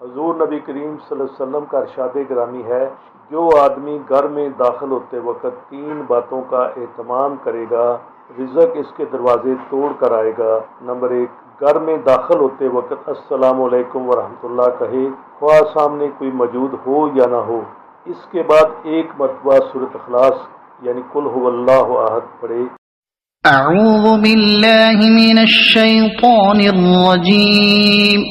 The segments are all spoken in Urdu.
حضور نبی کریم صلی اللہ علیہ وسلم کا ارشاد گرامی ہے، جو آدمی گھر میں داخل ہوتے وقت 3 باتوں کا اہتمام کرے گا، رزق اس کے دروازے توڑ کر آئے گا۔ نمبر 1، گھر میں داخل ہوتے وقت السلام علیکم ورحمۃ اللہ کہے، خواہ سامنے کوئی موجود ہو یا نہ ہو۔ اس کے بعد 1 مرتبہ سورۃ اخلاص یعنی قل هو اللہ احد پڑھے۔ اعوذ باللہ من الشیطان الرجیم،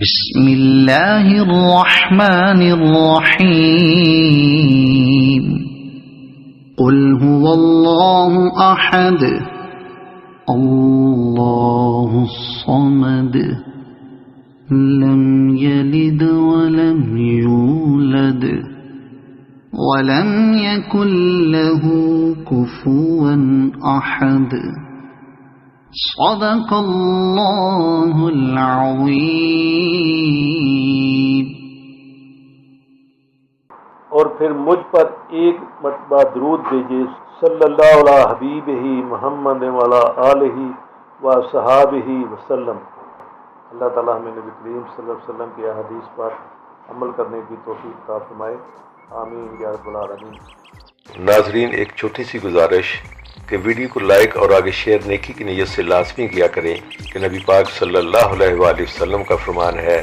بسم اللہ الرحمن الرحیم، قل هو اللہ احد اللہ الصمد لم یلد ولم یولد ولم یکن له کفوا احد، صدق اللہ العظیم۔ اور پھر مجھ پر 1 مرتبہ درود بھیجے، صلی اللہ علیہ حبیب ہی محمد وعلی آلہ و صحابہ وسلم۔ اللہ تعالیٰ ہمیں نبی کریم صلی اللہ علیہ وسلم کی احادیث پر عمل کرنے کی توفیق عطا فرمائے، آمین یا رب العالمین۔ ناظرین، ایک چھوٹی سی گزارش کہ ویڈیو کو لائک اور آگے شیئر نیکی کی نیت سے لازمی کیا کریں کہ نبی پاک صلی اللہ علیہ وآلہ وسلم کا فرمان ہے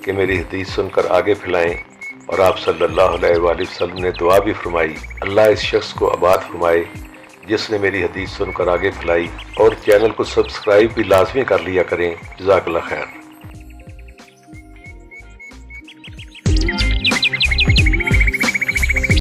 کہ میری حدیث سن کر آگے پھیلائیں، اور آپ صلی اللہ علیہ وآلہ وسلم نے دعا بھی فرمائی، اللہ اس شخص کو آباد فرمائے جس نے میری حدیث سن کر آگے پھیلائی، اور چینل کو سبسکرائب بھی لازمی کر لیا کریں۔ جزاک اللہ خیر۔